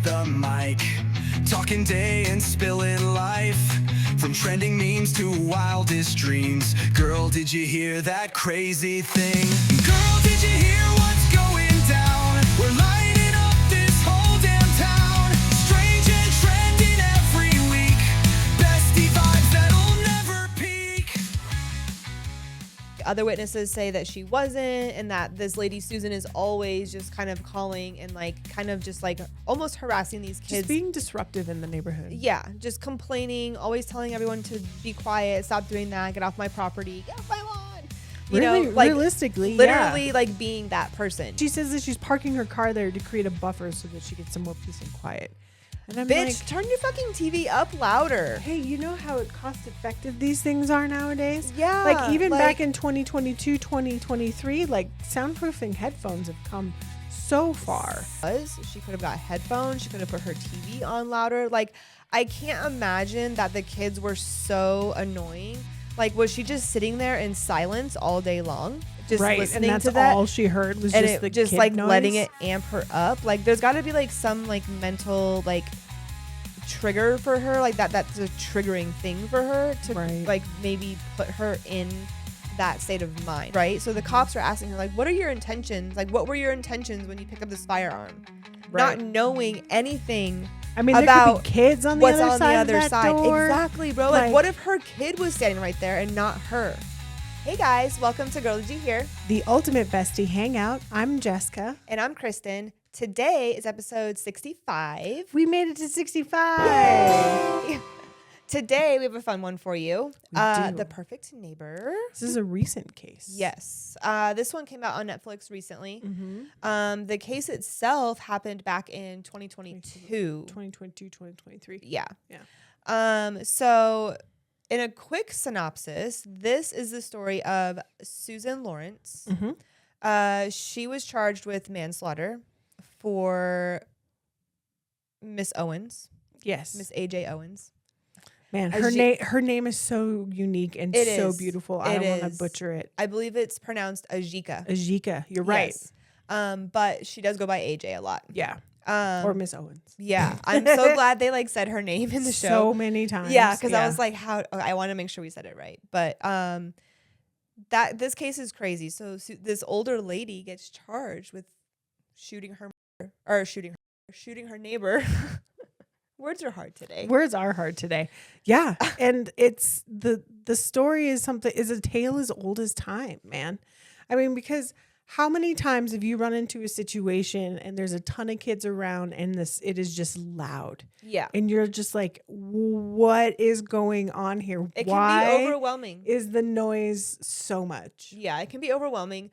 the mic, talking day and spilling life, from trending memes to wildest dreams. Girl, did you hear that crazy thing? Girl, did you hear what's going down? We're lighting up this whole damn town. Strange and trending every week. Bestie vibes that'll never peak. Other witnesses say that she wasn't, and that this lady Susan is always just kind of calling and like kind of just like almost harassing these kids. Just being disruptive in the neighborhood. Yeah, just complaining, always telling everyone to be quiet, stop doing that, get off my property, get off my lawn. You Really, know, like realistically, literally yeah. like being that person. She says that she's parking her car there to create a buffer so that she gets some more peace and quiet. And I'm Bitch, like, turn your fucking TV up louder. hey, you know how cost effective these things are nowadays? Yeah, Like even like- back in 2022, 2023, like soundproofing headphones have come so far. She could have got headphones. She could have put her TV on louder. Like, I can't imagine that the kids were so annoying. Like, was she just sitting there in silence all day long? Just Right, and listening that's to that? all she heard was And just it the just kid like noise. letting it amp her up. Like, there's got to be like some like mental like trigger for her. Like that's a triggering thing for her to Right. like maybe put her in that state of mind, right? So the cops are asking her like, what are your intentions? Like, what were your intentions when you pick up this firearm? Right. Not knowing anything I mean, there about could be kids on the what's other on side the of other that side. door. Exactly, bro. Like, Like- what if her kid was standing right there and not her? Hey guys, welcome to Girl Did You Hear? The ultimate bestie hangout. I'm Jessica. And I'm Kristen. Today is episode 65. We made it to 65. Yay! Today we have a fun one for you. We do. The Perfect Neighbor. This is a recent case. Yes. This one came out on Netflix recently. Mm-hmm. The case itself happened back in 2022. 2022, 2023. Yeah. Yeah. So in a quick synopsis, this is the story of Susan Lawrence. Mm-hmm. She was charged with manslaughter for Miss Owens, Yes. Miss AJ Owens. Man, Aj- her name is so unique and It so is. beautiful. I It don't want to is. butcher it. I believe it's pronounced Ajika. Ajika. You're right. Yes. But she does go by AJ a lot. Yeah. Um, Or Miss Owens. yeah. I'm so glad they like said her name in the show. So many times. Yeah, because I was like, how? Okay, I want to make sure we said it right. But that this case is crazy. So this older lady gets charged with shooting her neighbor. Words are hard today. Words are hard today. Yeah. And it's the story is a tale as old as time, man. I mean, because how many times have you run into a situation and there's a ton of kids around and it is just loud Yeah, and you're just like, what is going on here? it Why can be overwhelming. is the noise so much? Yeah, it can be overwhelming.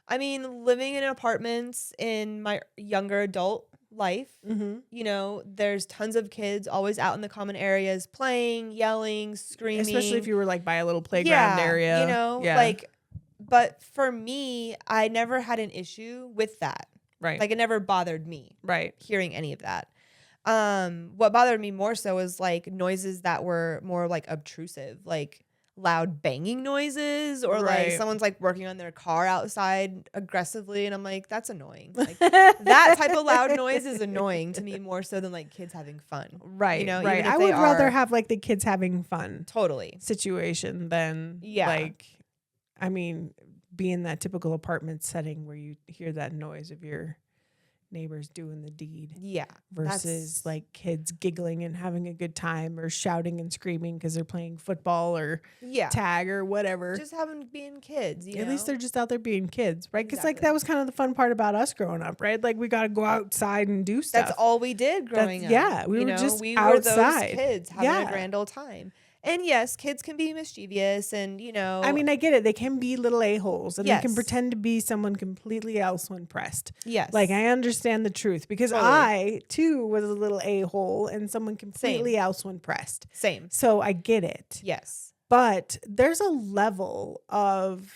I mean, living in apartments in my younger adult life, Mm-hmm. you know, there's tons of kids always out in the common areas playing, yelling, screaming. Especially if you were like by a little playground area. You know, Yeah. like, but for me, I never had an issue with that. Right. Like, it never bothered me right. hearing any of that. What bothered me more so was like noises that were more like obtrusive, like loud banging noises, or like Right. someone's like working on their car outside aggressively, and I'm like, that's annoying. Like, that type of loud noise is annoying to me more so than like kids having fun. Right. You know, right. even if I they would rather are- have like the kids having fun Totally. situation than Yeah. like, I mean, be in that typical apartment setting where you hear that noise of your neighbors doing the deed Yeah. versus like kids giggling and having a good time or shouting and screaming because they're playing football or Yeah. tag or whatever. Just having being kids, you At know? least they're just out there being kids, right? Because like Exactly. that was kind of the fun part about us growing up, right? Like we got to go outside and do stuff. That's all we did growing up. yeah, we you were know? just we outside. were those kids having Yeah. a grand old time. And yes, kids can be mischievous, and you know, I mean, I get it. They can be little a-holes and they can Yes. pretend to be someone completely else when pressed. yes, Like, I understand the truth because Totally. I, too, was a little a-hole and someone completely else when pressed. same. So I get it. Yes, But there's a level of,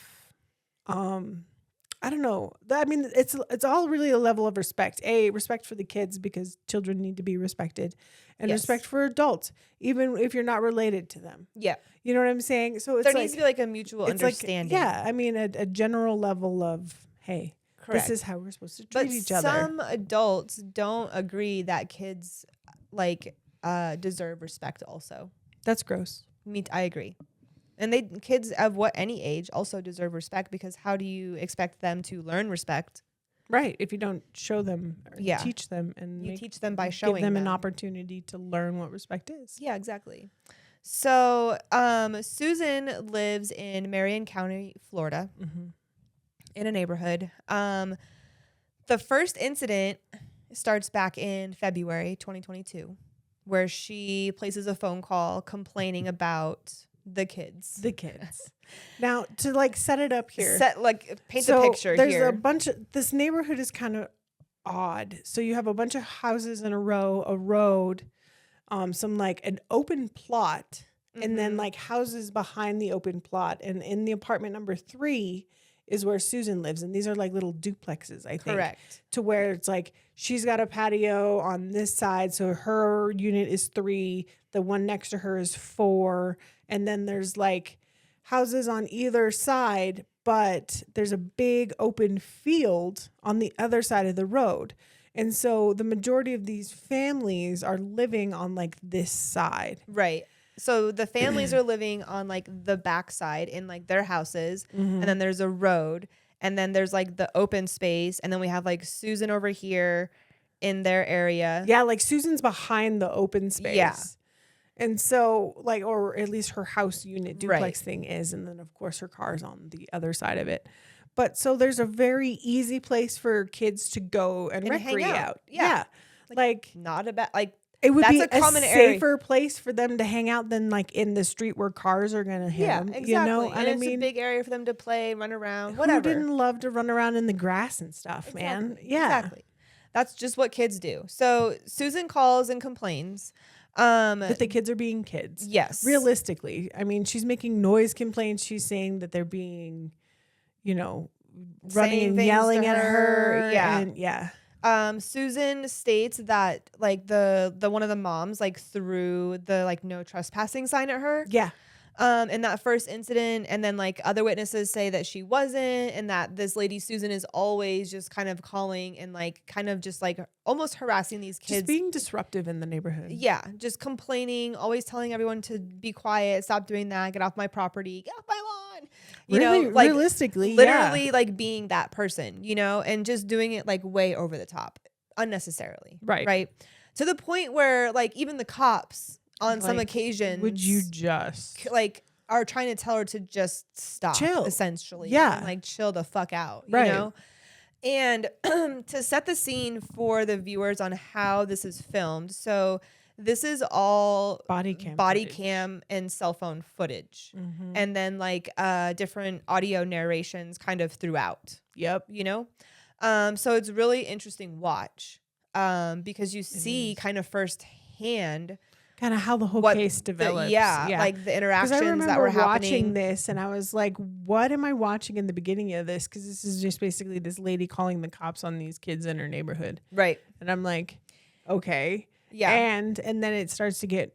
I don't know. I mean, it's all really a level of respect. Respect for the kids because children need to be respected, and Yes. respect for adults, even if you're not related to them. yeah. You know what I'm saying? So it's There like, needs to be like a mutual it's like, understanding. yeah, I mean, a general level of, hey, Correct. This is how we're supposed to But treat each other. some adults don't agree that kids like deserve respect also. That's gross. I agree. And kids of any age also deserve respect, because how do you expect them to learn respect? Right. If you don't show them or Yeah. teach them and You make- teach them by give showing them an opportunity to learn what respect is. Yeah, exactly. So Susan lives in Marion County, Florida, Mm-hmm. in a neighborhood. The first incident starts back in February 2022, where she places a phone call complaining about the kids. The kids. Now, to like set it up here. Paint so the picture there's here. a bunch of, this neighborhood is kind of odd. So you have a bunch of houses in a row, a road, some like an open plot, and then Mhm. like houses behind the open plot. And in the apartment number 3 is where Susan lives. And these are like little duplexes, I think. Correct. To where it's like she's got a patio on this side. So her unit is 3. The one next to her is 4. And then there's like houses on either side, but there's a big open field on the other side of the road. And so the majority of these families are living on like this side. Right. So the families are living on like the backside in like their houses, and then there's a road, and then there's like the open space, and then we have like Susan over here in their area. Yeah, like Susan's behind the open space. Yeah. And so like, or at least her house unit duplex Right. thing is. And then of course her car's on the other side of it. But so there's a very easy place for kids to go and And hang recreate out. out. Yeah. Like Not a bad like it would that's be a a common area. safer place for them to hang out than like in the street where cars are going to hit yeah, them. exactly. You know, and I it's mean, a big area for them to play, run around, who whatever. didn't love to run around in the grass and stuff, man? Exactly. Yeah. Exactly. That's just what kids do. So Susan calls and complains. That the kids are being kids. Yes. Realistically, I mean, she's making noise complaints. She's saying that they're being, you know, running Saying and things yelling to at her. yeah. And yeah. Susan states that like the one of the moms like threw the like no trespassing sign at her Yeah. in that first incident, and then like other witnesses say that she wasn't, and that this lady Susan is always just kind of calling and like kind of just like almost harassing these kids. Just being disruptive in the neighborhood. Yeah, just complaining, always telling everyone to be quiet, stop doing that, get off my property, get off my lawn. You Really, know, like realistically, literally like being that person, you know, and just doing it like way over the top, unnecessarily. Right. Right. To the point where like even the cops on some Like, occasions Would you just like are trying to tell her to just stop, Chill. essentially. Yeah. And, like chill the fuck out. Right. You know? And to set the scene for the viewers on how this is filmed. So this is all body cam? body footage. cam and cell phone footage. Mhm. And then like different audio narrations kind of throughout, Yep. you know? So it's really interesting watch because you see is. kind of firsthand Kind of how the whole what case develops. like the 'Cause I interactions remember that were watching happening. this and I was like, what am I watching in the beginning of this? Because this is just basically this lady calling the cops on these kids in her neighborhood. Right. And I'm like, okay. Yeah. And then it starts to get,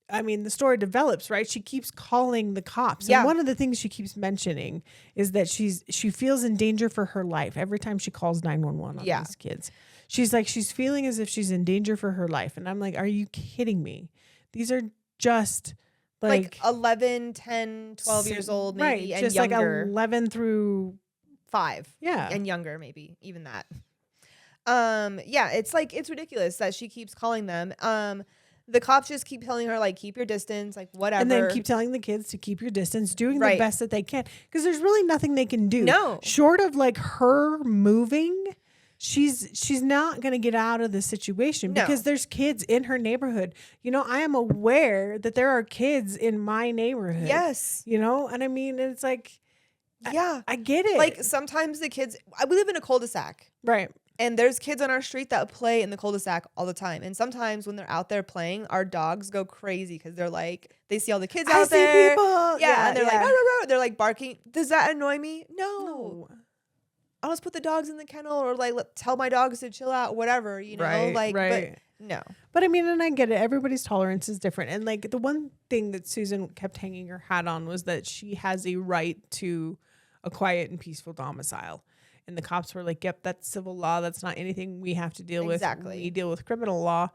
I mean, the story develops, right? She keeps calling the cops. Yeah. And one of the things she keeps mentioning is that she feels in danger for her life every time she calls 911 on Yeah. these kids. She's like, she's feeling as if she's in danger for her life. And I'm like, are you kidding me? These are just like 11, 10, 12 years old maybe right, and just younger. like 11 through 5. yeah. And younger maybe, even that. Yeah, it's like it's ridiculous that she keeps calling them. The cops just keep telling her like keep your distance, like whatever. And then keep telling the kids to keep your distance, doing Right. the best that they can. Because there's really nothing they can do. No. Short of like her moving, she's not gonna get out of the situation No. because there's kids in her neighborhood. You know, I am aware that there are kids in my neighborhood. Yes. You know, and I mean it's like Yeah. I get it. Like sometimes the kids we live in a cul-de-sac. right. And there's kids on our street that play in the cul-de-sac all the time. And sometimes when they're out there playing, our dogs go crazy because they're like, they see all the kids I out see there. people. Yeah, and they're like, yeah. "Rah, rah, rah." They're like barking. Does that annoy me? No. No. I'll just put the dogs in the kennel or like tell my dogs to chill out, whatever, you know? Right, like, right. but no. But I mean, and I get it. Everybody's tolerance is different. And like the one thing that Susan kept hanging her hat on was that she has a right to a quiet and peaceful domicile. And the cops were like, yep, that's civil law. That's not anything we have to deal with. Exactly. We deal with criminal law.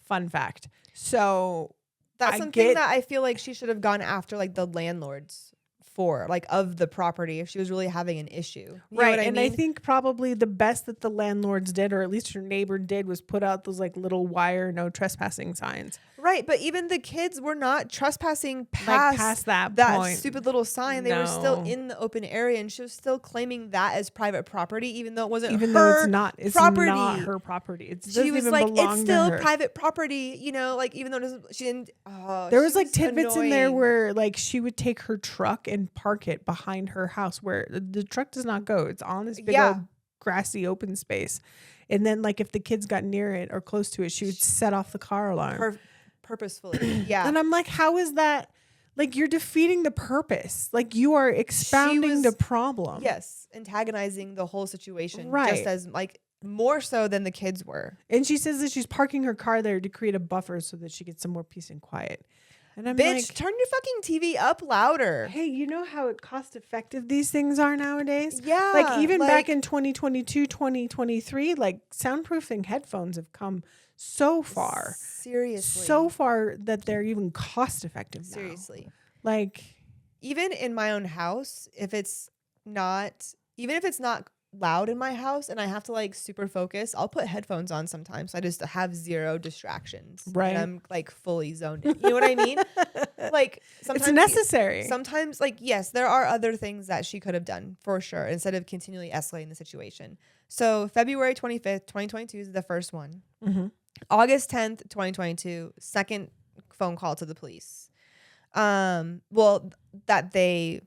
Fun fact. So That's I something get- that I feel like she should have gone after like the landlords for, like, of the property if she was really having an issue. You know right. what I And mean? I think probably the best that the landlords did, or at least her neighbor did, was put out those like little wire no trespassing signs. Right, but even the kids were not trespassing Past past that that point. stupid little sign. They were still No. in the open area, and she was still claiming that as private property, even though it wasn't Even her though it's not property. not her property. It She doesn't was even like, belong it's still to her. private property, you know, like even though it doesn't, she didn't. Oh, There she was like tidbits in there annoying. where like she would take her truck and park it behind her house where the truck does not go. It's on this big Yeah. old grassy open space. And then like if the kids got near it or close to it, she would set off the car alarm. Purposefully, yeah. And I'm like, how is that? Like you're defeating the purpose. Like you are expounding was- the problem. Yes, antagonizing the whole situation, Right. just as like more so than the kids were. And she says that she's parking her car there to create a buffer so that she gets some more peace and quiet. And I'm Bitch, like, turn your fucking TV up louder. hey, you know how cost effective these things are nowadays? Yeah, Like even like- back in 2022, 2023, like soundproofing headphones have come so far. Seriously. So far that they're even cost effective now. Seriously. Like Even in my own house, even if it's not loud in my house and I have to like super focus, I'll put headphones on sometimes. I just have zero distractions. Right. And I'm like fully zoned in. You know what I mean? Like sometimes it's necessary. Sometimes, like, yes, there are other things that she could have done for sure instead of continually escalating the situation. So February 25th, 2022 is the first one. Mhm. August 10th, 2022, second phone call to the police. Well, that they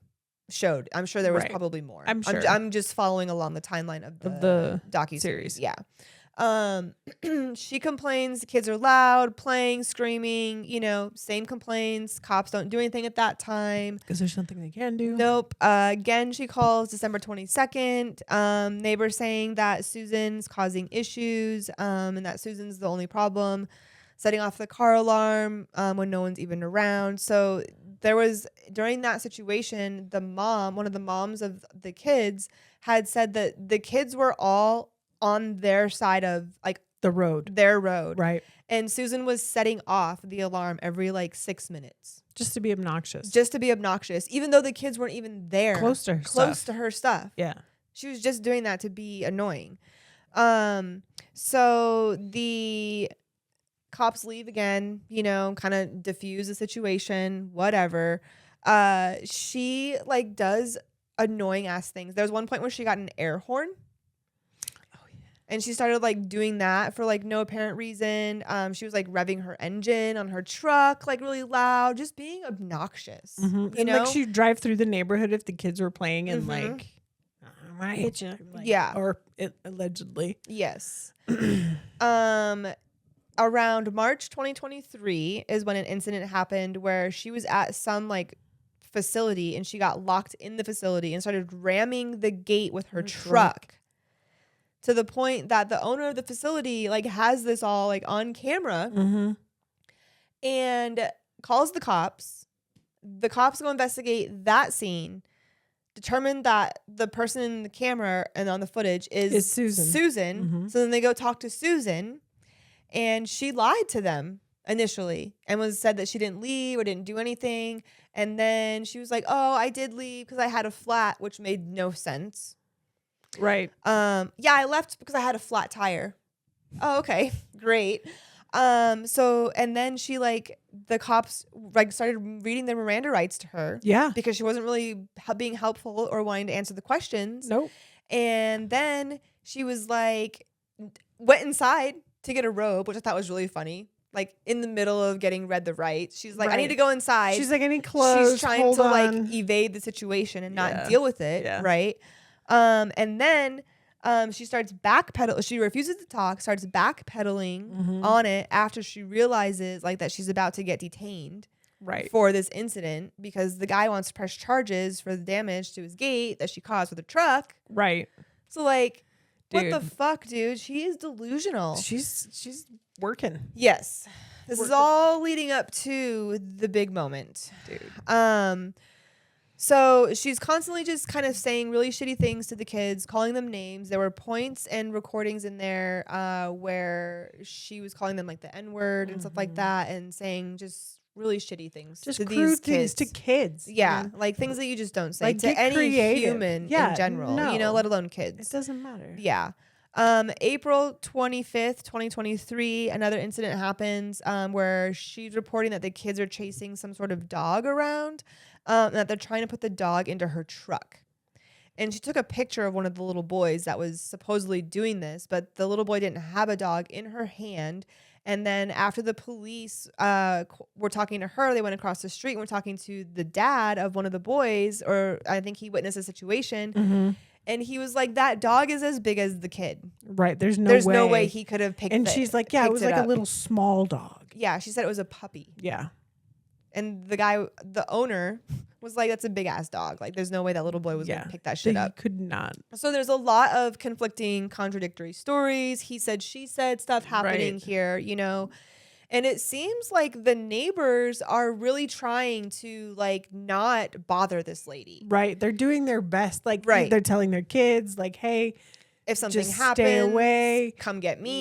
showed. I'm sure there was Right. probably more. I'm sure. I'm just following along the timeline of the docuseries. series. Yeah. She complains the kids are loud, playing, screaming, you know, same complaints. Cops don't do anything at that time. Because there's nothing they can do. Nope. Again, she calls December 22nd. Neighbor saying that Susan's causing issues, and that Susan's the only problem, setting off the car alarm when no one's even around. So there was, during that situation, one of the moms of the kids had said that the kids were all on their side of like The road. their road. Right. And Susan was setting off the alarm every like 6 minutes Just to be obnoxious. just to be obnoxious, even though the kids weren't even there Close to her close stuff. to her stuff. Yeah. She was just doing that to be annoying. So the cops leave again, you know, kind of diffuse the situation, whatever. She like does annoying ass things. There was one point where she got an air horn. And she started like doing that for like no apparent reason. She was like revving her engine on her truck, like really loud, just being obnoxious. You And know, like she'd drive through the neighborhood if the kids were playing and Mhm. like, I'm gonna hit you. Like, Yeah. Or allegedly. yes. Around March 2023 is when an incident happened where she was at some like facility and she got locked in the facility and started ramming the gate with her truck. To the point that the owner of the facility like has this all like on camera Mm-hmm. and calls the cops. The cops go investigate that scene, determine that the person in the camera and on the footage is Susan. Mhm. So then they go talk to Susan, and she lied to them initially and said that she didn't leave or didn't do anything. And then she was like, "Oh, I did leave because I had a flat," which made no sense. Right. Yeah, I left because I had a flat tire. Oh, okay. Great. So and then she like the cops like started reading the Miranda rights to her Yeah. because she wasn't really being helpful or wanting to answer the questions. Nope. And then she was like went inside to get a robe, which I thought was really funny. Like in the middle of getting read the rights, she's like, "I need Right. to go inside." She's like, any clothes? She's trying Hold to on. like evade the situation and not Yeah. deal with it, Yeah. right? And then she starts backpedal. She refuses to talk, starts backpedaling Mhm. on it after she realizes like that she's about to get detained Right. for this incident because the guy wants to press charges for the damage to his gate that she caused with a truck. Right. So like, what Dude. the fuck, dude? She is delusional. She's working. Yes. This is Work- all leading up to the big moment. Dude. So she's constantly just kind of saying really shitty things to the kids, calling them names. There were points and recordings in there where she was calling them like the N-word and stuff like that, and saying just really shitty things Just to crude these things kids. to kids. Yeah, man. like things that you just don't say Like, to get any creative. human Yeah, in general, you know, no. let alone It kids. doesn't matter. Yeah. April 25th, 2023, another incident happens where she's reporting that the kids are chasing some sort of dog around, that they're trying to put the dog into her truck. And she took a picture of one of the little boys that was supposedly doing this, but the little boy didn't have a dog in her hand. And then after the police were talking to her, they went across the street and were talking to the dad of one of the boys, or I think he witnessed a situation. Mm-hmm. And he was like, that dog is as big as the kid. Right. There's no no way. way he could have picked And it. she's like, yeah, it picked was like a up. little small dog. Yeah, she said it was a puppy. Yeah. And the guy, the owner, was like, that's a big ass dog. Like, there's no way that little boy was going to pick that shit They up. could not. So there's a lot of conflicting, contradictory stories. He said, she said stuff happening Right. here, you know. And it seems like the neighbors are really trying to like not bother this lady. Right. They're doing their best. Like, Right. they're telling their kids, like, hey, If something just happens, stay away. come get me.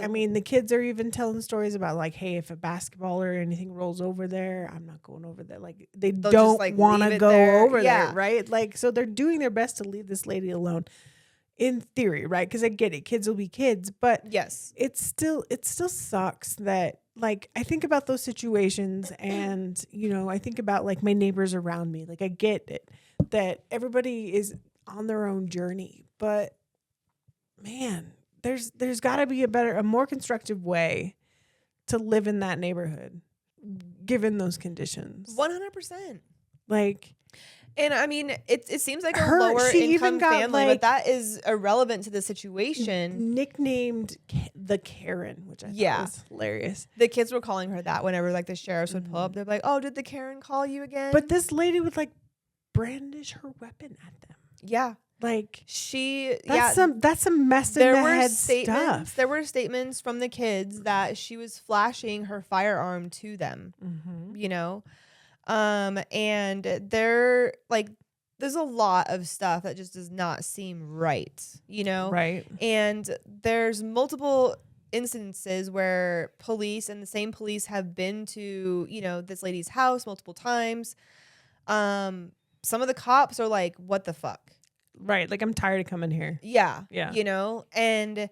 Like, I mean, the kids are even telling stories about, like, hey, if a basketball or anything rolls over there, I'm not going over there. Like, they They'll don't just, like, want leave to it go there. over Yeah. there, right? Like, so they're doing their best to leave this lady alone. In theory, right? Because I get it, kids will be kids, but yes. it still sucks that, like, I think about those situations, and you know, I think about like my neighbors around me. Like, I get it that everybody is on their own journey, but man, there's got to be a more constructive way to live in that neighborhood given those conditions. 100%. Like, And I mean, it seems like a Her- lower she income even got, family, like- but that is irrelevant to the situation. nicknamed the Karen, which I Yeah. thought was hilarious. The kids were calling her that whenever like the sheriffs would pull up. They're like, "Oh, did the Karen call you again?" But this lady would like brandish her weapon at them. yeah, Like, she that's yeah. some mess in There the were head statements. stuff. There were statements from the kids that she was flashing her firearm to them. Mm-hmm. You know, and they're like, there's a lot of stuff that just does not seem right. You know, Right. And there's multiple instances where police and the same police have been to, you know, this lady's house multiple times. Some of the cops are like, what the fuck? Right. Like, I'm tired of coming here. Yeah. Yeah. You know, and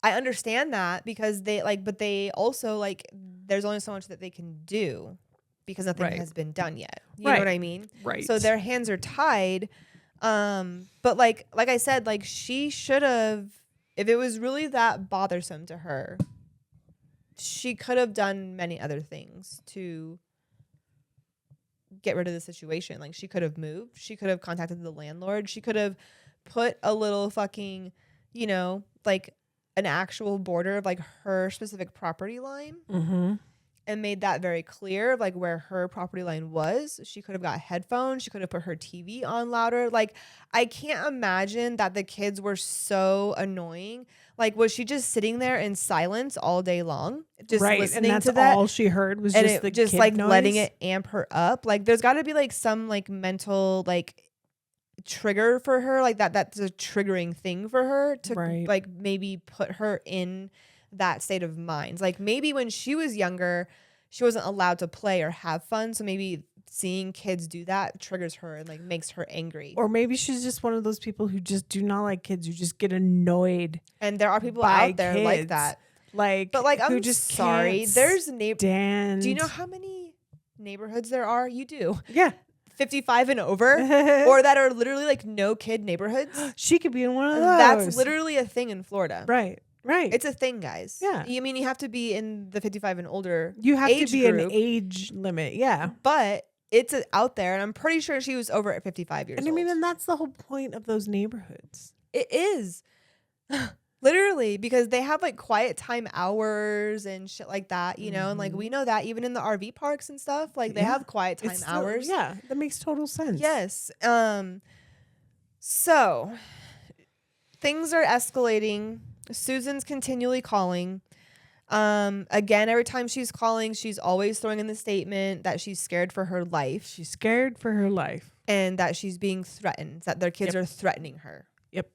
I understand that because they like, but they also like, there's only so much that they can do because nothing Right. has been done yet. You know Right. what I mean? Right. So their hands are tied. But like I said, like she should have, if it was really that bothersome to her, she could have done many other things to get rid of the situation. Like she could have moved. She could have contacted the landlord. She could have put a little fucking, you know, like an actual border of like her specific property line. Mm-hmm. And made that very clear of like where her property line was. She could have got headphones. She could have put her TV on louder. Like, I can't imagine that the kids were so annoying. Like, was she just sitting there in silence all day long, just Right. listening And that's to that, all she heard was and just it the just kid like noise? letting it amp her up? Like, there's got to be like some like mental like trigger for her, like that's a triggering thing for her to Right. like maybe put her in that state of mind. Like maybe when she was younger, she wasn't allowed to play or have fun, so maybe seeing kids do that triggers her and like makes her angry. Or maybe she's just one of those people who just do not like kids, who just get annoyed And there are people by out there like kids. that. Like, But like, who I'm just sorry. can't There's stand. Do you know how many neighborhoods there are? You do. Yeah. 55 and over, or that are literally like no kid neighborhoods. She could be in one of those. That's literally a thing in Florida. right. Right. It's a thing, guys. Yeah. I mean, you have to be in the 55 and older. you have age to be group, an age limit. Yeah. but it's out there, and I'm pretty sure she was over at 55 years And old. I mean, and that's the whole point of those neighborhoods. It is. Literally, because they have like quiet time hours and shit like that, you know, and like we know that even in the RV parks and stuff, like they Yeah. have quiet time It's still- hours. Yeah. That makes total sense. Yes. So things are escalating. Susan's continually calling. Again, every time she's calling, she's always throwing in the statement that she's scared for her life. She's scared for her life. and that she's being threatened, that their kids Yep. are threatening her. Yep.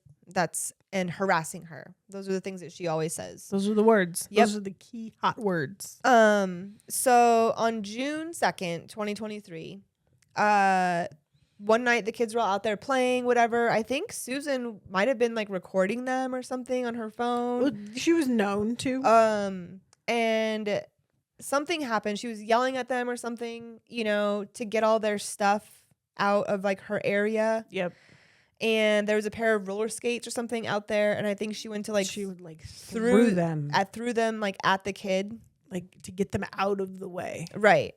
And harassing her. Those are the things that she always says. Those are the words. Yep. Those are the key hot words. So on June 2nd, 2023, one night the kids were all out there playing, whatever. I think Susan might have been like recording them or something on her phone. Well, she was known to. And something happened. She was yelling at them or something, to get all their stuff out of like her area. Yep. And there was a pair of roller skates or something out there, and I think she went to like She would like threw through them, like at the kid, like to get them out of the way. right?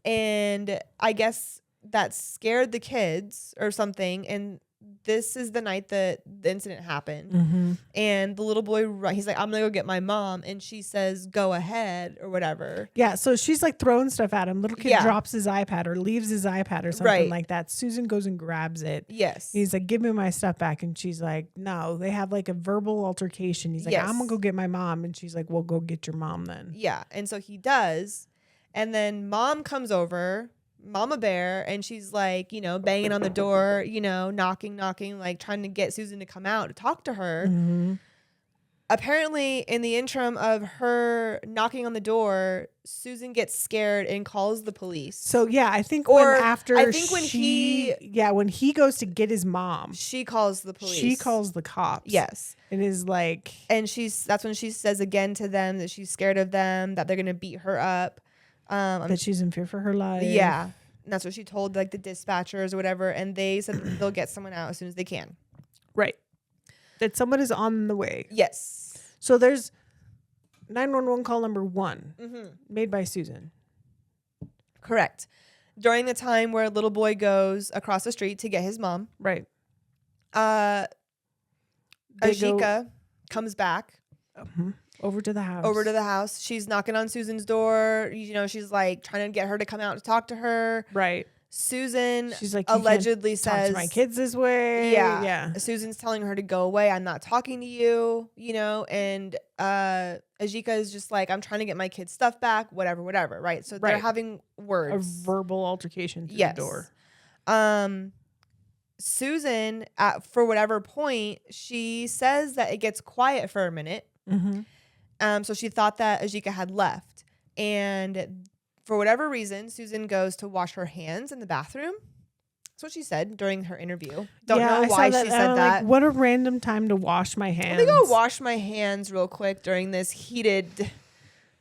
And I guess that scared the kids or something. And this is the night that the incident happened. Mm-hmm. And the little boy, he's like, "I'm gonna go get my mom," and she says, "Go ahead," or whatever. Yeah, so she's like throwing stuff at him. Little kid Yeah. drops his iPad or leaves his iPad or something Right. like that. Susan goes and grabs it. Yes. He's like, "Give me my stuff back." And she's like, "No." They have like a verbal altercation. He's like, Yes. "I'm going to go get my mom." And she's like, "Well, go get your mom then." Yeah. And so he does. And then mom comes over, Mama Bear, and she's like, banging on the door, knocking, like trying to get Susan to come out to talk to her. Mm-hmm. Apparently, in the interim of her knocking on the door, Susan gets scared and calls the police. So yeah, I think Or when he goes to get his mom, She calls the police. she calls the cops. Yes. And is like, And that's when she says again to them that she's scared of them, that they're going to beat her up. that she's in fear for her life. Yeah. And that's what she told like the dispatchers or whatever. And they said that they'll get someone out as soon as they can. Right. That someone is on the way. Yes. So there's 911 call number 1 Mm-hmm. made by Susan. Correct. During the time where little boy goes across the street to get his mom, Right. Ajika comes back Over to the house. She's knocking on Susan's door. She's like trying to get her to come out to talk to her. Right. Susan She's like, "You can't allegedly talk says to my kids this way." Yeah. Yeah. Susan's telling her to go away. "I'm not talking to you," and Ajika is just like, "I'm trying to get my kids' stuff back, whatever, right?" So they're Right. having A words. verbal altercation through Yes. the door. Susan, for whatever point, she says that it gets quiet for a minute. Mm-hmm. So she thought that Ajika had left. And for whatever reason, Susan goes to wash her hands in the bathroom. That's what she said during her interview. Don't know why she said that. Like, what a random time to wash my hands. Let me go wash my hands real quick during this heated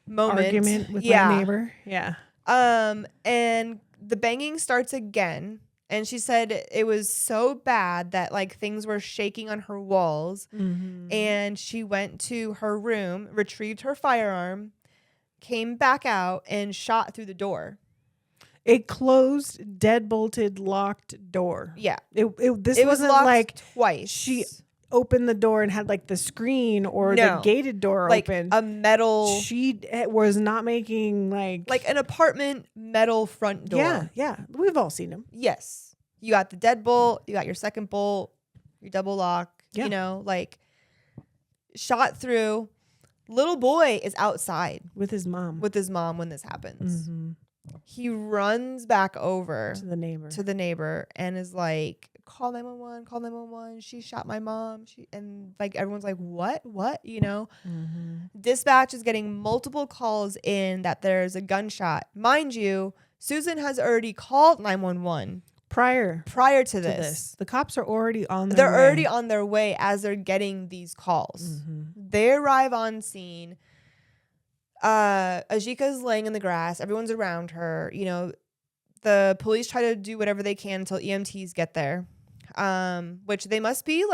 moment. Argument with my neighbor. Yeah. And the banging starts again. And she said it was so bad that like things were shaking on her walls. Mm-hmm. And she went to her room, retrieved her firearm, came back out, and shot through the door. A closed, deadbolted, locked door. Yeah. This It was wasn't locked like twice. she opened the door and had like the screen or the gated door like open. a metal, She was not making like an apartment metal front door. Yeah, yeah. We've all seen them. Yes. You got the deadbolt, you got your second bolt, your double lock, Yeah. shot through. Little boy is outside With his mom. with his mom when this happens. Mm-hmm. He runs back over To the neighbor. and is like, call 911, call 911. She shot my mom. And everyone's like, what? Mm-hmm. Dispatch is getting multiple calls in that there's a gunshot. Mind you, Susan has already called 911 Prior to this. to this. The cops are already on their They're way. already on their way as they're getting these calls. Mm-hmm. They arrive on scene. Ajika's laying in the grass. Everyone's around her. The police try to do whatever they can until EMTs get there, which they must be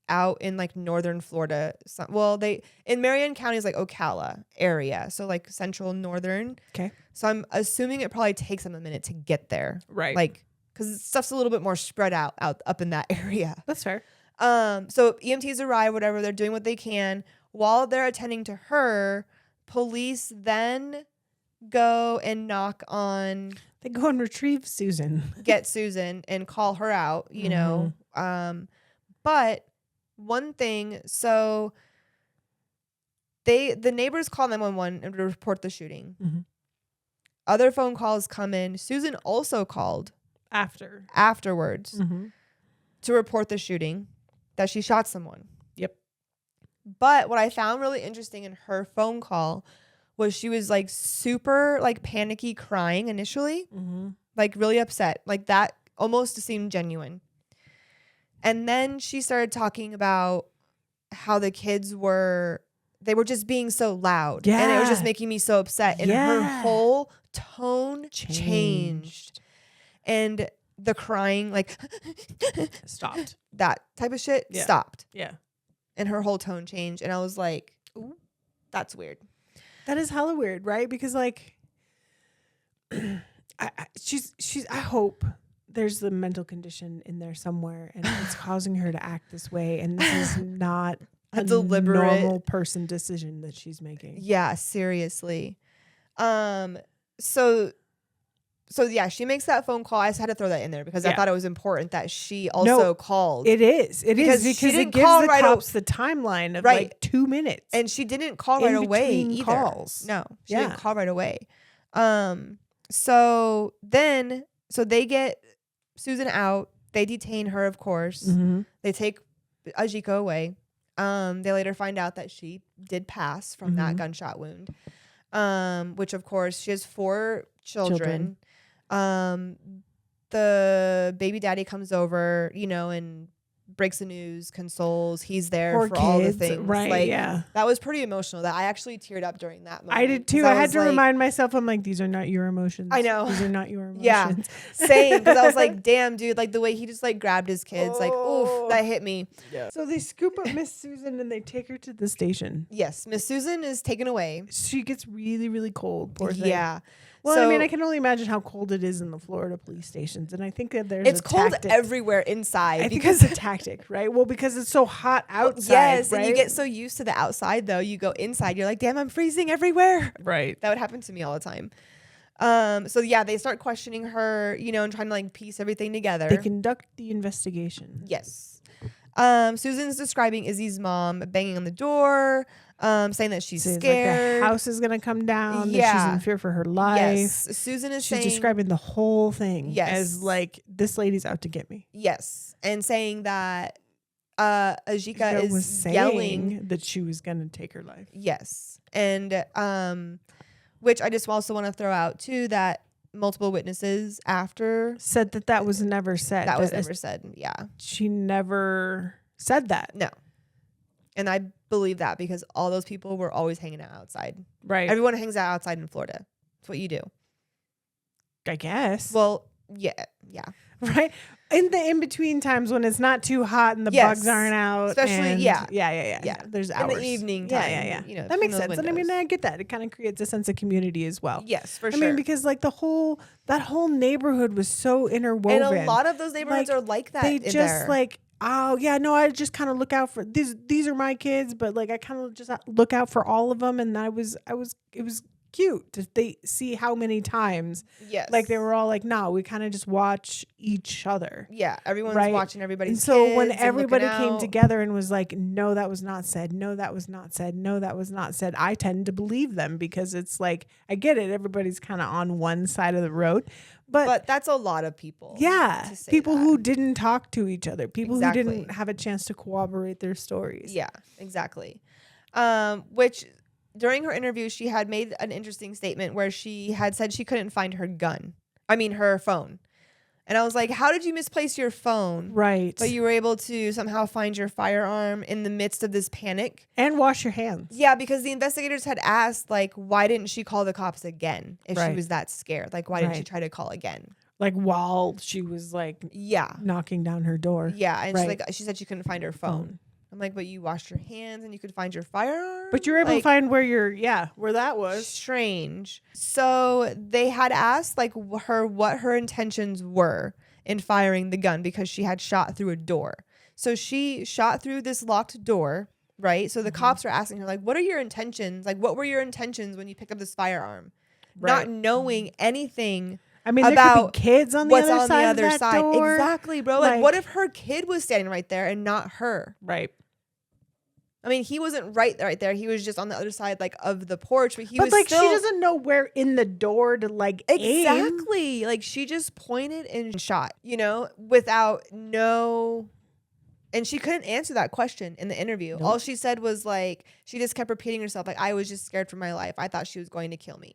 out in northern Florida. In Marion County is Ocala area, so central northern. Okay. So I'm assuming it probably takes them a minute to get there, Right. because stuff's a little bit more spread out up in that area. That's fair. So EMTs arrive, whatever, they're doing what they can. While they're attending to her, police then go and knock on, They go and retrieve Susan. get Susan and call her out, But one thing, so the neighbors call 911 and report the shooting. Mhm. Other phone calls come in. Susan also called afterwards Mm-hmm. to report the shooting that she shot someone. Yep. But what I found really interesting in her phone call was she was like super like panicky crying initially, Mm-hmm. like really upset. Like that almost seemed genuine. And then she started talking about how the kids were just being so loud. And it was just Yeah. making me so upset. And her Yeah. whole tone changed. Changed. And the crying, like Stopped. that type of shit Yeah. stopped. Yeah. And her whole tone changed. And I was like, ooh, that's weird. That is hella weird, right? Because like, I hope there's the mental condition in there somewhere, and it's causing her to act this way. And this is not A a deliberate- normal person decision that she's making. Yeah, seriously. So yeah, she makes that phone call. I just had to throw that in there because I Yeah. thought it was important that she also called. It is. It Because is she because it didn't gives call the right cops the timeline of Right. like 2 minutes. And she didn't call In right away between either. calls. No, she Yeah. didn't call right away. So they get Susan out. They detain her, of course. Mhm. They take Ajiko away. They later find out that she did pass from that Mhm. gunshot wound. Which of course she has 4 children. The baby daddy comes over, and breaks the news, consoles. He's there Poor for all the kids, things. right, Like, yeah. that was pretty emotional. That I actually teared up during that moment. I did 'cause too. I had was to like- remind myself, I'm like, these are not your emotions. I know. These are not your emotions. Yeah, same. Because I was like, damn, dude, like the way he just like grabbed his kids, like, Oh. oof, that hit me. So they scoop up Miss Susan and they take her to the station. Yes, Miss Susan is taken away. She gets really, really cold. Poor thing. Yeah. Well, So- I mean, I can only imagine how cold it is in the Florida police stations, and I think that there's It's a cold tactic. everywhere inside. I think because it's a tactic, right? Well, because it's so hot outside. yes, right? and you get so used to the outside though. You go inside, you're like, damn, I'm freezing everywhere. right. That would happen to me all the time. So yeah, they start questioning her, and trying to like piece everything together. They conduct the investigation. Yes. Susan's describing Izzy's mom banging on the door, saying that she's Says, scared. Like the house is gonna come down. That Yeah. she's in fear for her life. Yes. Susan is She's saying describing the whole thing Yes. as like this lady's out to get me. yes, and saying that Ajika was is saying yelling. that she was gonna take her life. Yes, and which I just also want to throw out too that multiple witnesses after Said that was never said. that was That- never said. Yeah, She never said that. no, and I believe that because all those people were always hanging out outside. Right. Everyone hangs out outside in Florida. That's what you do. I guess. Well, yeah. right. In the in between times when it's not too hot and the Yes. bugs aren't out. Especially- and- yeah. Yeah. There's In hours. the evening Yeah, time, yeah. that That makes those sense. And I mean, windows. I get that. It kind of creates a sense of community as well. Yes, for I sure. mean, because like that whole neighborhood was so interwoven. and a lot of those neighborhoods Like, are like that. they in just there. like, oh yeah, no, I just kind of look out for these are my kids, but like I kind of just look out for all of them, and it was cute to see how many times yes, like they were all like, no, we kind of just watch each other. Yeah, everyone's Right. watching everybody's. And so when kids and everybody looking came out. together and was like, no, that was not said. No, that was not said. No, that was not said. I tend to believe them because it's like, I get it. Everybody's kind of on one side of the road, but that's a lot of people. yeah, to say people that. who didn't talk to each other, people Exactly. who didn't have a chance to corroborate their stories. Yeah, exactly. Which during her interview, she had made an interesting statement where she had said she couldn't find her her phone. And I was like, how did you misplace your phone? Right. But you were able to somehow find your firearm in the midst of this panic. and wash your hands. Yeah, because the investigators had asked, like, why didn't she call the cops again if she Right. was that scared? Like, why didn't she Right. try to call again? Like while she was like Yeah. knocking down her door. Yeah. And Right. she said she couldn't find her phone. I'm like, but you washed your hands and you could find your firearm? But you were able to Like, find where that was. strange. So they had asked like what her intentions were in firing the gun because she had shot through a door. So she shot through this locked door, right? So the cops are asking her like, what are your intentions? Like, what were your intentions when you picked up this firearm? Right. Not knowing anything I mean, there could about be kids on the what's other on side the of other that side. door. Exactly, bro. Like, Like- what if her kid was standing right there and not her? Right. I mean, he wasn't right there. He was just on the other side, like, of the porch, but he But was like still she doesn't know where in the door to like aim. exactly like she just pointed and shot, you know, without no. And she couldn't answer that question in the interview. Nope. All she said was like, she just kept repeating herself, like, I was just scared for my life. I thought she was going to kill me,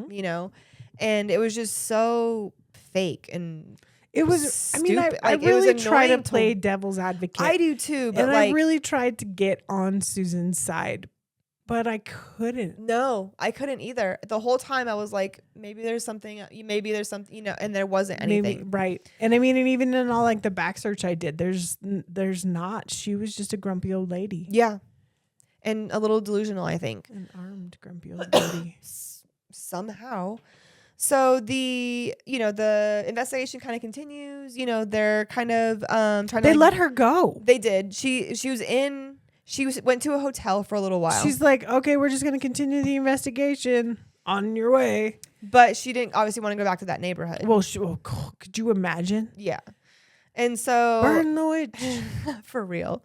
you know? And it was just so fake and It was. I mean, stupid. I Like, it was really try to annoying to- play devil's advocate. I do too, but and like, I really tried to get on Susan's side, but I couldn't. no, I couldn't either. The whole time I was like, maybe there's something, you know, and there wasn't anything. Maybe, right. And I mean, and even in all like the back search I did, there's not. She was just a grumpy old lady. Yeah. And a little delusional, I think. An armed grumpy old lady. Somehow. So the investigation kind of continues. You know, they're kind of trying to They let her go. They did. Went to a hotel for a little while. She's like, okay, we're just going to continue the investigation. On your way. But she didn't obviously want to go back to that neighborhood. Well, could you imagine? Yeah. And so Burn the witch. for real.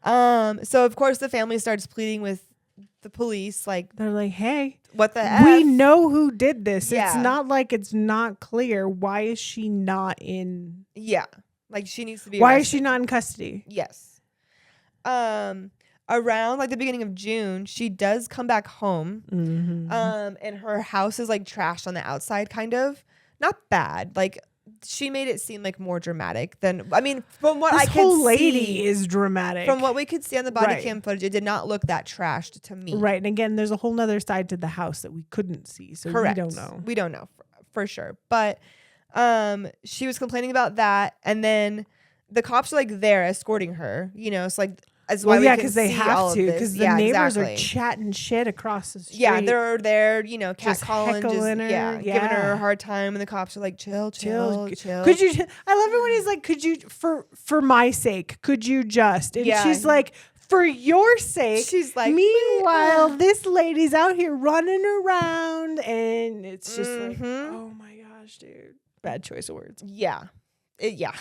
So of course the family starts pleading with the police, like, They're like, hey, what the F? we know who did this. Yeah. It's not like it's not clear. Why is she not in? Yeah. Like, she needs to be Why is arrested. she not in custody? Yes. Around like the beginning of June, she does come back home. Mm-hmm. And her house is like trashed on the outside, kind of. Not bad. Like, she made it seem like more dramatic than, I mean, from what This I could whole lady see, is dramatic. from what we could see on the body Right. cam footage, it did not look that trashed to me. Right. And again, there's a whole nother side to the house that we couldn't see. So Correct. we don't know. We don't know for sure. But she was complaining about that, and then the cops are like there escorting her, you know, it's like, as Well, why yeah, we can because they see all have of to. this. Because the Yeah, neighbors exactly. are chatting shit across the street. Yeah, they're there, you know, Just catcalling, heckling her. giving her Yeah. a hard time, and the cops are like, chill. Could you? I love it when he's like, "Could you, for my sake, could you just?" And Yeah. she's like, "For your sake." She's like, meanwhile, this lady's out here running around, and it's just like, Mhm. oh my gosh, dude, bad choice of words. Yeah. Yeah.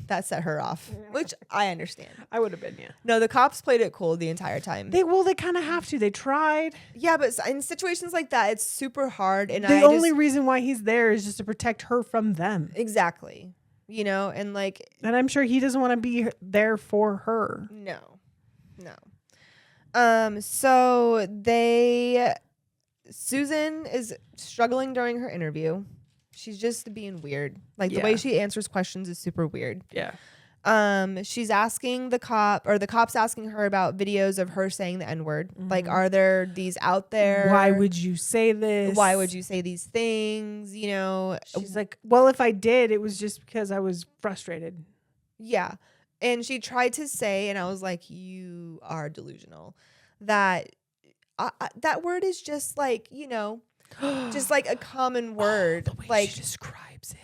That set her off, which I understand. I would have been, yeah. No, the cops played it cool the entire time. They kind of have to. They tried. Yeah, but in situations like that, it's super hard. And The only reason why he's there is just to protect her from them. exactly, you know, and like, And I'm sure he doesn't want to be there for her. no. So Susan is struggling during her interview. She's just being weird. Like, the way Yeah. she answers questions is super weird. Yeah. She's asking the cop's asking her about videos of her saying the N-word. Like, are there these out there? Why would you say this? Why would you say these things? You know, She's like, well, if I did, it was just because I was frustrated. yeah. And she tried to say, and I was like, you are delusional, that that word is just like, you know, just like a common word. The way like, she describes it.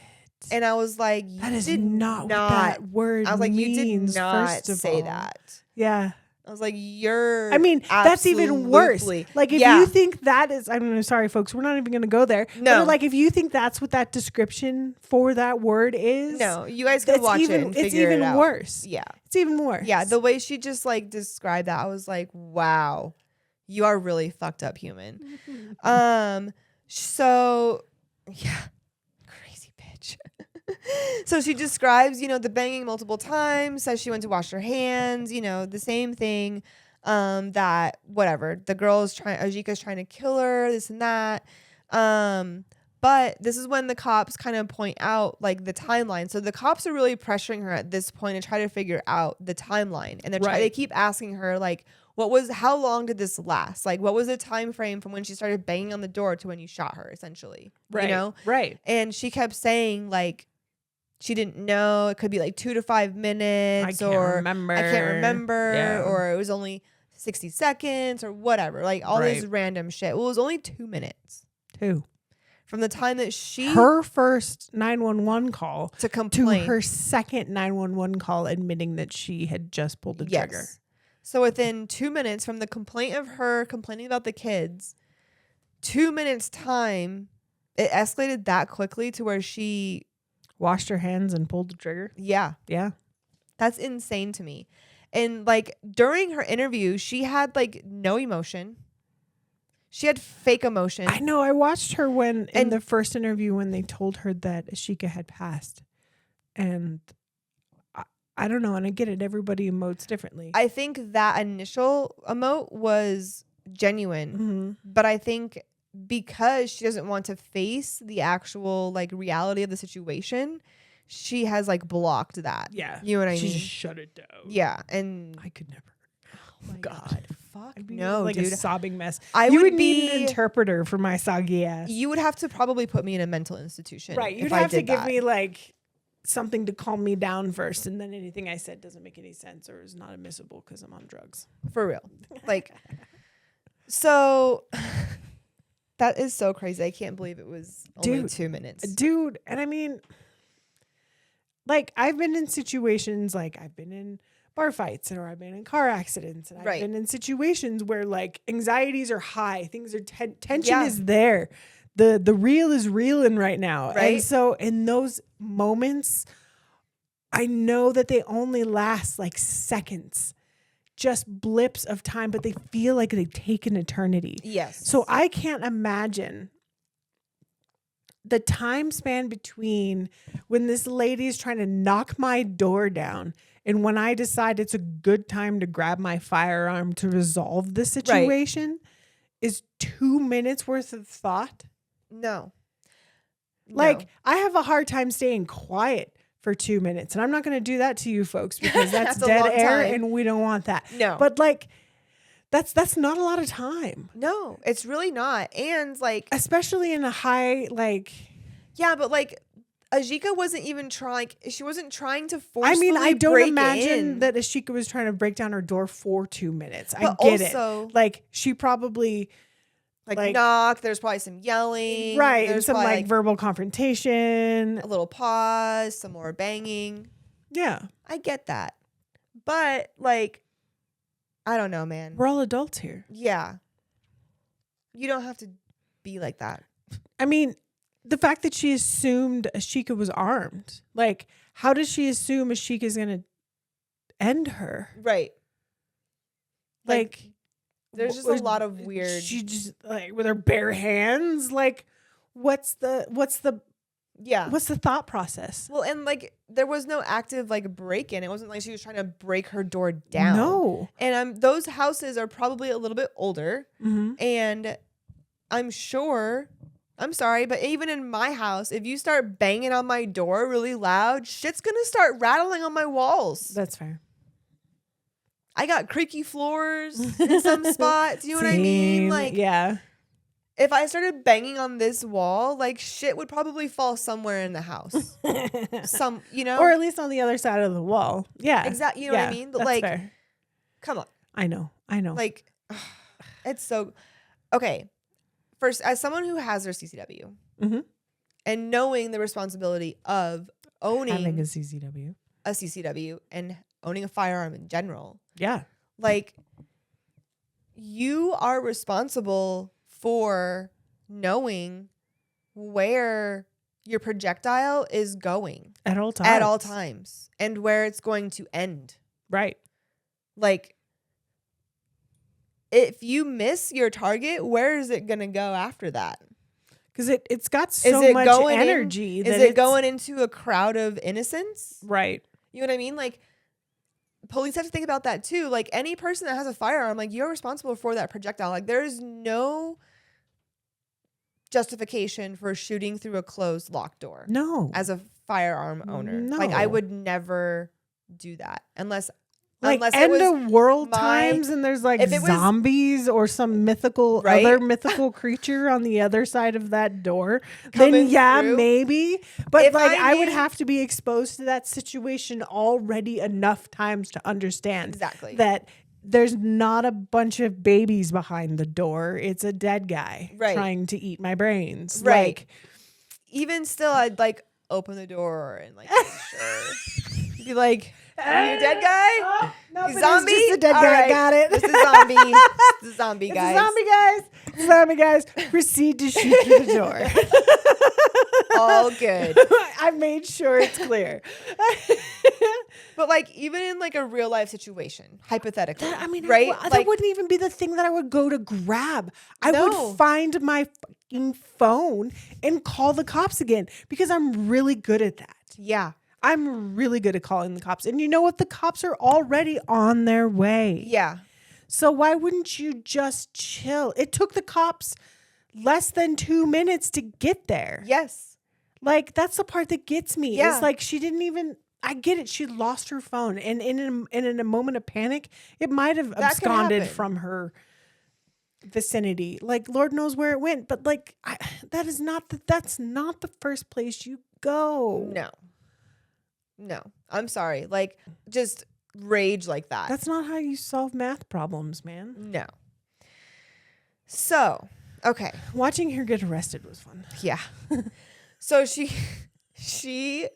and I was like, you That is did not what that word I was like, you did means, not first of say all. that. Yeah. I was like, you're. I mean, that's even worse. absolutely- Like, if Yeah. you think that is, I'm sorry, folks, we're not even going to go there. No. But like, if you think that's what that description for that word is, No, you guys can it's watch even, it and it's figure even it out. worse. Yeah. It's even worse. Yeah. The way she just like described that, I was like, wow, you are really fucked up human. So yeah, crazy bitch. So she describes, you know, the banging multiple times, says she went to wash her hands, you know, the same thing. That whatever. The girl is Ajika's trying to kill her, this and that. But this is when the cops kind of point out like the timeline. So the cops are really pressuring her at this point to try to figure out the timeline. And they keep asking her like, how long did this last? Like, what was the time frame from when she started banging on the door to when you shot her, essentially? Right. You know? Right. And she kept saying like she didn't know. It could be like 2 to 5 minutes, I can't remember. Yeah. or it was only 60 seconds or whatever. Like all this Right. random shit. Well, it was only 2 minutes Who? from the time that she Her first 911 call to to complain. her second 911 call admitting that she had just pulled the trigger. So within 2 minutes from the complaint of her complaining about the kids, 2 minutes time, it escalated that quickly to where she, Washed her hands and pulled the trigger. yeah, Yeah. that's insane to me. And like during her interview, she had like no emotion. She had fake emotion. I know. I watched her in And- the first interview when they told her that Ashika had passed. And I don't know. And I get it. Everybody emotes differently. I think that initial emote was genuine, but I think because she doesn't want to face the actual like reality of the situation, she has like blocked that. Yeah. You know what I She mean? just shut it down. Yeah. And I could never. oh my God. fuck I'd be no, like dude. a sobbing mess. I You would need an be- interpreter for my soggy ass. You would have to probably put me in a mental institution. Right. You'd if I have to did give that. me like something to calm me down first. And then anything I said doesn't make any sense or is not admissible because I'm on drugs. For real. Like, so that is so crazy. I can't believe it was only Dude. 2 minutes. Dude. And I mean, like I've been in situations like I've been in bar fights or I've been in car accidents and I've Right. been in situations where like anxieties are high, things are tension Yeah. is there. The real is reeling right now. Right. And so in those moments, I know that they only last like seconds, just blips of time, but they feel like they take an eternity. Yes. So I can't imagine the time span between when this lady is trying to knock my door down and when I decide it's a good time to grab my firearm to resolve the situation is 2 minutes worth of thought. No. Like No. I have a hard time staying quiet for 2 minutes, and I'm not going to do that to you folks because that's That's a dead long air time. and we don't want that. No. But like that's not a lot of time. No, it's really not. And like, Especially in a high like yeah, but like Ajika wasn't even trying. She wasn't trying to force. I mean, I don't break imagine in. that Ashika was trying to break down her door for 2 minutes. But I get also, it. Like she probably like knock. There's probably some yelling. right and There's some probably, like verbal confrontation. a little pause, some more banging. Yeah, I get that, but like, I don't know, man. we're all adults here. Yeah, you don't have to be like that. I mean, the fact that she assumed Ashika was armed, like, how does she assume Ashika's gonna end her? Right. Like, there's just a lot of weird. She just like with her bare hands. Like, what's the Yeah. thought process? Well, and like there was no active like break in. It wasn't like she was trying to break her door down. No. And those houses are probably a little bit older. Mm-hmm. And I'm sure, I'm sorry, but even in my house, if you start banging on my door really loud, shit's gonna start rattling on my walls. That's fair. I got creaky floors in some spots. You know what I mean? Same. Like, yeah. if I started banging on this wall, like shit would probably fall somewhere in the house. Some, you know, Or at least on the other side of the wall. Yeah. exactly. You know what I mean? But That's like, fair. come on. I know. Like, it's so okay. First, as someone who has their CCW Mhm. and knowing the responsibility of owning Having a CCW. a CCW and owning a firearm in general, Yeah. like, you are responsible for knowing where your projectile is going At all times. at all times and where it's going to end. Right. Like, if you miss your target, where is it going to go after that? Because it's got Is so it much going in- energy. Is that it it's- going into a crowd of innocents? Right. You know what I mean? Like, police have to think about that too. Like, any person that has a firearm, like, you're responsible for that projectile. Like, there's no justification for shooting through a closed locked door No. as a firearm owner. Like, I No. would never do that unless like it end was of world my- times and there's like if it was- zombies or some mythical Right? other mythical creature on the other side of that door, Coming then yeah, through. maybe. But If like I I would knew- have to be exposed to that situation already enough times to understand exactly. that there's not a bunch of babies behind the door. It's a dead guy Right. trying to eat my brains. Right. Like, Even still, I'd like open the door and like make sure. Be like, are you a dead guy? oh, no, You but zombie? it's just a dead All guy. right. Got it. This is zombie. This is zombie, It's guys. a zombie guys. Zombie guys proceed to shoot through the door. all good. I made sure it's clear. But like even in like a real life situation, hypothetically, I mean, right? that Like, wouldn't even be the thing that I would go to grab. I No. would find my fucking phone and call the cops again because I'm really good at that. yeah, I'm really good at calling the cops. And you know what? The cops are already on their way. yeah, So why wouldn't you just chill? It took the cops less than 2 minutes to get there. yes, Like, that's the part that gets me. Yeah. It's like she didn't even. I get it. She lost her phone, and in a moment of panic, it might have That could absconded happen. from her vicinity. Like, Lord knows where it went, but like that's not the first place you go. no. I'm sorry. Like just rage like that. That's not how you solve math problems, man. no. So, okay. Watching her get arrested was fun. Yeah. So she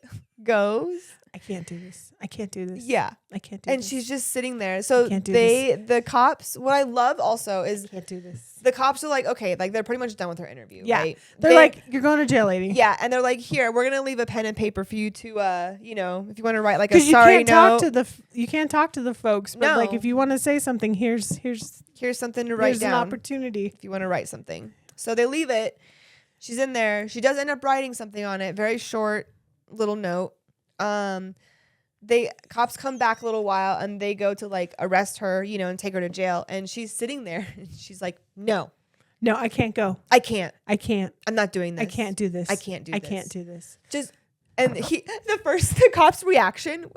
goes, I can't do this. I can't do this. yeah. I can't do And this. she's just sitting there. So can't do the cops, what I love also is can't do this. the cops are like, okay, like they're pretty much done with her interview, Yeah. right? They're like, you're going to jail, lady. yeah, and they're like, here, we're gonna leave a pen and paper for you to, you know, if you want to write like a Because you sorry can't talk note. to you can't talk to the folks, but like No. if you want to say something, here's Here's something to write an down opportunity. if you want to write something. So they leave it. She's in there. She does end up writing something on it. Very short little note. Cops come back a little while and they go to like arrest her, you know, and take her to jail. And she's sitting there and she's like, no, No, I can't go. I can't. I can't. I'm not doing this. I can't do this. I can't do I this. can't do this. Just and the cop's reaction,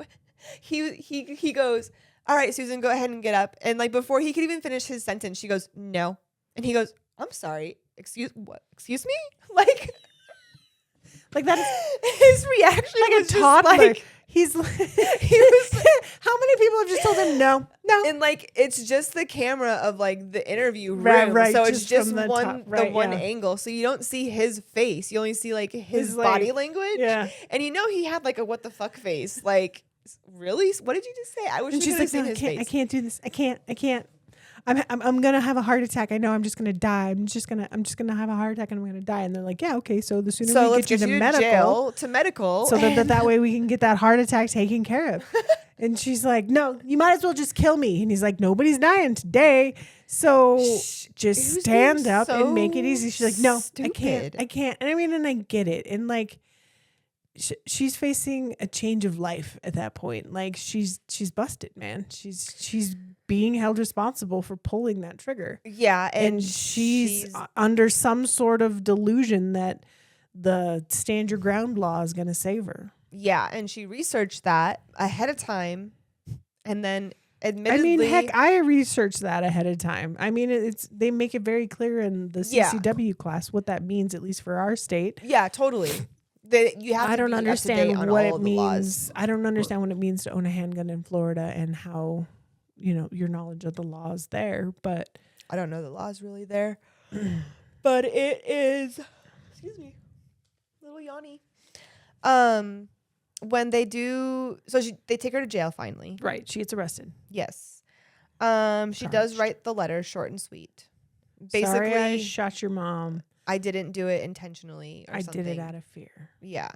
he goes, all right, Susan, go ahead and get up. And like before he could even finish his sentence, she goes, no. And he goes, I'm sorry. Excuse me? Like Like that is his reaction like was a just toddler. like, He's like, he was. How many people have just told him no, no? and like it's just the camera of like the interview room, Right, right, so it's just just from the one top, the right, one yeah. angle, so you don't see his face. You only see like his His, body like- language. Yeah. And you know he had like a what the fuck face. Like really, what did you just say? I wish And we she's could have like, seen no, I his can't. face. I can't do this. I can't. I'm gonna have a heart attack. I know I'm just gonna die. I'm just gonna have a heart attack and I'm gonna die. And they're like, yeah, okay. So the sooner So we let's get you get to you to medical, jail, to medical, so that and- that way we can get that heart attack taken care of. And she's like, no, you might as well just kill me. And he's like, nobody's dying today. So just He was stand being up and make it so easy. She's like, no, stupid. I can't. And I mean, and I get it. And like, she's facing a change of life at that point. Like she's busted, man. She's being held responsible for pulling that trigger. yeah, And she's under some sort of delusion that the stand your ground law is going to save her. yeah, and she researched that ahead of time, and then I admittedly, mean, heck, I researched that ahead of time. I mean, they make it very clear in the Yeah. CCW class what that means, at least for our state. yeah, totally. You have. I to don't be up to understand date on what all it of the laws. means. I don't understand what it means to own a handgun in Florida and how, your knowledge of the laws there. But I don't know the laws really there, but it is. Excuse me, little Yanni. When they do, so they take her to jail finally. right, she gets arrested. Yes. She does Charged. write the letter short and sweet. Sorry, I Basically, shot your mom. I didn't do it intentionally. Or I something. did it out of fear. Yeah,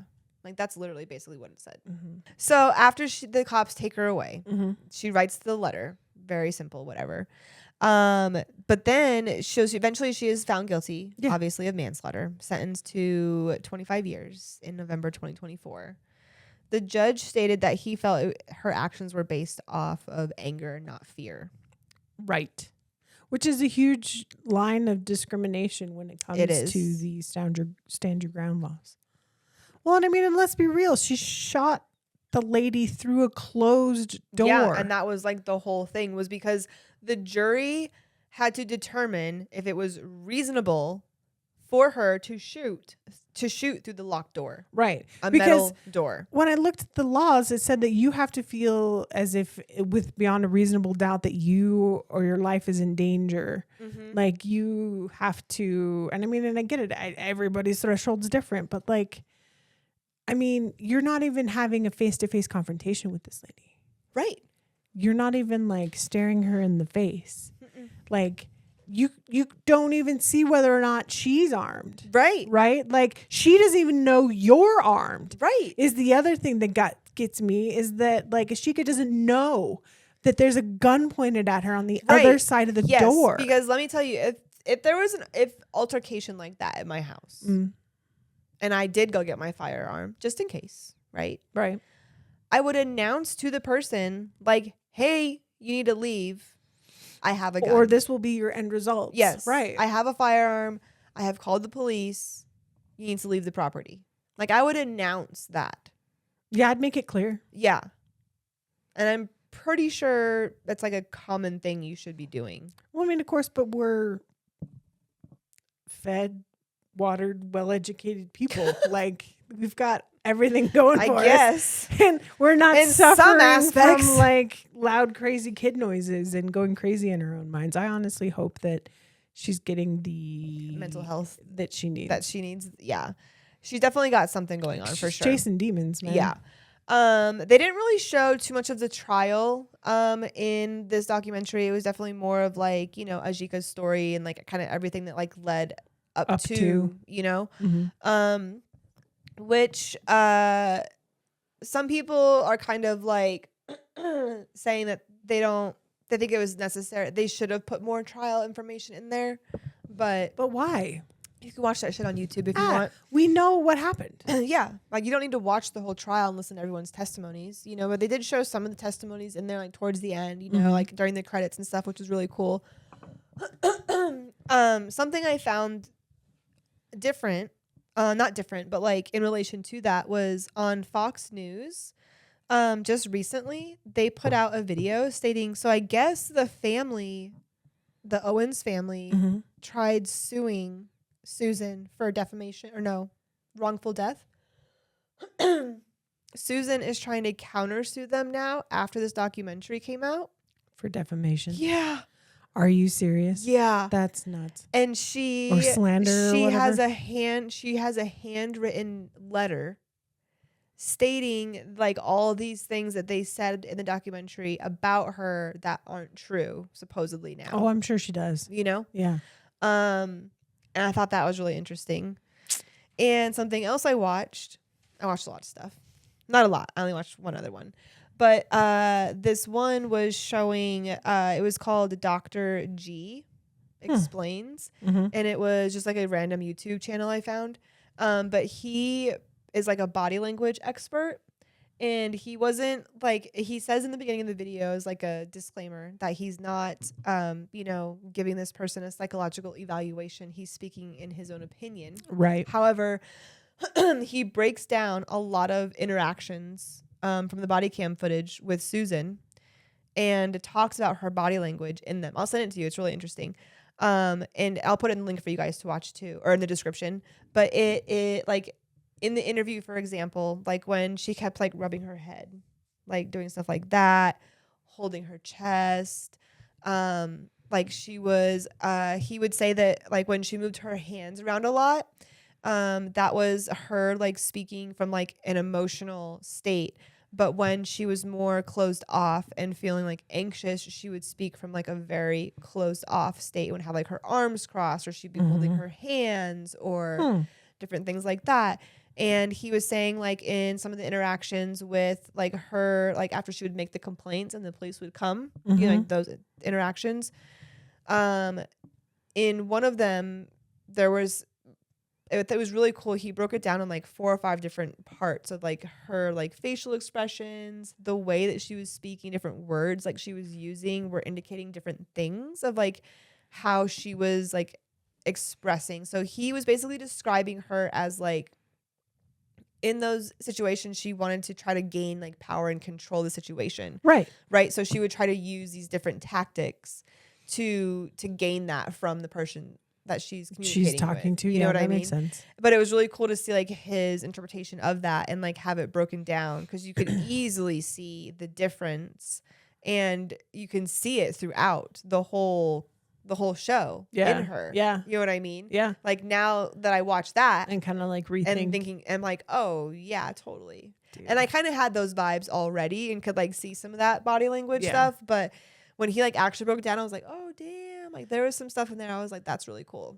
like that's literally basically what it said. Mm-hmm. So after the cops take her away, Mm-hmm. she writes the letter. Very simple, whatever. But then eventually she is found guilty, Yeah. obviously, of manslaughter, sentenced to 25 years in November 2024. The judge stated that he felt her actions were based off of anger, not fear. Right. Which is a huge line of discrimination when it comes It is. to the stand your ground laws. Well, and I mean, and let's be real, she shot the lady through a closed door. Yeah, and that was like the whole thing, was because the jury had to determine if it was reasonable for her to shoot through the locked door, right. a Because metal door. when I looked at the laws, it said that you have to feel as if with beyond a reasonable doubt that you or your life is in danger. Mm-hmm. Like you have to, and I mean, and I get it. Everybody's threshold's different, but like, I mean, you're not even having a face-to-face confrontation with this lady. Right. You're not even like staring her in the face. Mm-mm. Like you don't even see whether or not she's armed. Right. Right? Like she doesn't even know you're armed. Right. Is the other thing that gets me is that like Ashika doesn't know that there's a gun pointed at her on the Right. other side of the Yes, door. because let me tell you, if there was if altercation like that at my house, Mm, and I did go get my firearm just in case, right? right. I would announce to the person like, "Hey, you need to leave. I have a gun." Or this will be your end result. yes, Right. I have a firearm. I have called the police. You need to leave the property. Like I would announce that. Yeah, I'd make it clear. Yeah, and I'm pretty sure that's like a common thing you should be doing. Well, I mean, of course, but we're fed, watered, well-educated people. Like we've got everything going I for us. guess. And we're not In some suffering aspects. from like loud, crazy kid noises and going crazy in her own minds. I honestly hope that she's getting the Mental health that she needs. that she needs. Yeah, she's definitely got something going on for She's sure. chasing demons, man. Yeah. They didn't really show too much of the trial in this documentary. It was definitely more of like, you know, Ajika's story and like kind of everything that like led up to, you know. Mhm. Which some people are kind of like saying that they think it was necessary. They should have put more trial information in there. But But why? you can watch that shit on YouTube if you want. We know what happened. Yeah, like you don't need to watch the whole trial and listen to everyone's testimonies, you know, but they did show some of the testimonies in there like towards the end, you know, Mhm. like during the credits and stuff, which was really cool. Something I found different, not different, but like in relation to that was on Fox News. Just recently, they put out a video stating, so I guess the Owens family Mhm. tried suing Susan for defamation wrongful death. Susan is trying to countersue them now after this documentary came out. For defamation. Yeah. Are you serious? Yeah. That's nuts. And she Or slander or she whatever. has a handwritten letter stating like all these things that they said in the documentary about her that aren't true, supposedly now. Oh, I'm sure she does. You know? Yeah. And I thought that was really interesting. And something else I watched a lot of stuff. Not a lot. I only watched one other one. But this one was showing, it was called Dr. G Explains. Mm-hmm. And it was just like a random YouTube channel I found. But he is like a body language expert. And he wasn't like, he says in the beginning of the video is like a disclaimer that he's not, giving this person a psychological evaluation. He's speaking in his own opinion. Right. However, he breaks down a lot of interactions from the body cam footage with Susan and talks about her body language in them. I'll send it to you. It's really interesting. And I'll put in the link for you guys to watch too, or in the description. But it like in the interview, for example, like when she kept like rubbing her head, like doing stuff like that, holding her chest, like she was, he would say that like when she moved her hands around a lot, that was her like speaking from like an emotional state. But when she was more closed off and feeling like anxious, she would speak from like a very closed off state, would have like her arms crossed, or she'd be holding her hands or different things like that. And he was saying like in some of the interactions with like her, like after she would make the complaints and the police would come, you know, like those interactions. In one of them, it was really cool. He broke it down in like 4 or 5 different parts of like her like facial expressions, the way that she was speaking, different words like she was using were indicating different things of like how she was like expressing. So he was basically describing her as like in those situations she wanted to try to gain like power and control the situation. Right. So she would try to use these different tactics to gain that from the person that she's talking with. to. You know what I mean? Makes sense. But it was really cool to see like his interpretation of that and like have it broken down, because you could easily see the difference, and you can see it throughout the whole show in her. Yeah. You know what I mean? Yeah. Like now that I watch that And kind of like rethink. and thinking, I'm like, oh yeah, totally. Dude. And I kind of had those vibes already and could like see some of that body language Yeah. stuff. But when he like actually broke it down, I was like, oh damn, damn, like there was some stuff in there. I was like, that's really cool.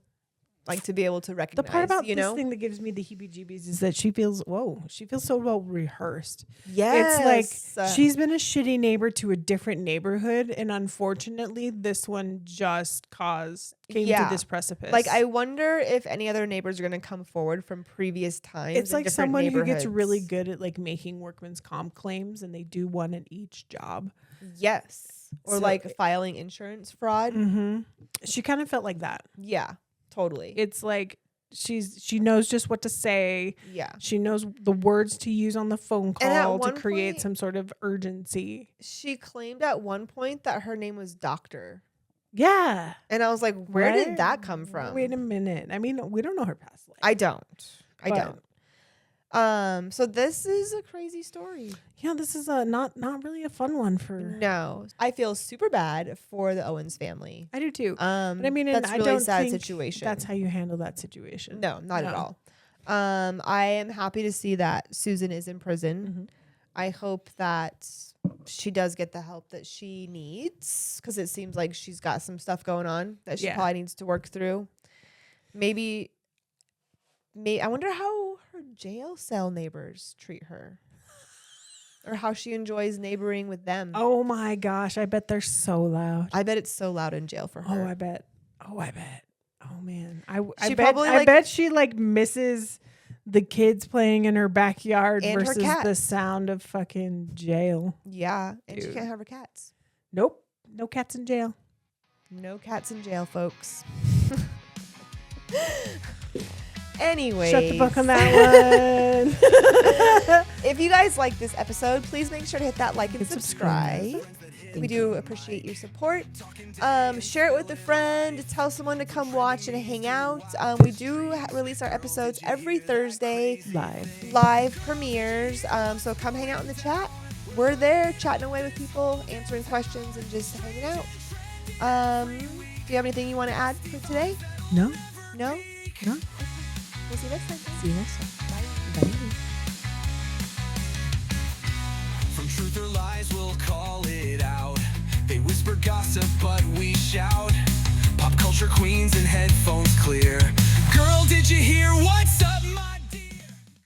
Like to be able to The recognize, part about you this know? thing that gives me the heebie-jeebies is that she feels so well rehearsed. Yes. It's like she's been a shitty neighbor to a different neighborhood, and unfortunately, this one just came to Yeah. this precipice. Like, I wonder if any other neighbors are going to come forward from previous times. it's in like different someone who gets really neighborhoods. good at like making workman's comp claims, and they do one at each job. Yes. Or So like filing insurance fraud. Mm-hmm. She kind of felt like that. Yeah, totally. It's like she knows just what to say. Yeah. She knows the words to use on the phone And at call to one create point- some sort of urgency. She claimed at one point that her name was Doctor. Yeah. And I was like, where Right? did that come from? Wait a minute. I mean, we don't know her past life. I don't. I But- don't. So this is a crazy story. Yeah, this is a not really a fun one for. No. I feel super bad for the Owens family. I do too. But I mean, and that's I a really don't sad think situation. That's how you handle that situation. No, not at No. all. I am happy to see that Susan is in prison. Mhm. I hope that she does get the help that she needs because it seems like she's got some stuff going on that she Yeah. probably needs to work through. Maybe I wonder how her jail cell neighbors treat her or how she enjoys neighboring with them. Oh my gosh! I bet they're so loud. I bet it's so loud in jail for her. Oh, I bet. Oh man, She bet. probably, I like- bet she like misses the kids playing in her backyard And her versus the cats. sound of fucking jail. Yeah, and she Dude. can't have her cats. Nope, no cats in jail. No cats in jail, folks. Anyway, Shut the fuck on that one. If you guys like this episode, please make sure to hit that like and Hit subscribe. subscribe. We do appreciate your support. Share it with a friend. Tell someone to come watch and hang out. We do release our episodes every Thursday, live premieres. So come hang out in the chat. We're there chatting away with people, answering questions, and just hanging out. Do you have anything you want to add for today? No, No? no. We'll see you next time. See you next time. Bye. Bye. From truth or lies, we'll call it out. They whisper gossip, but we shout. Pop culture queens and headphones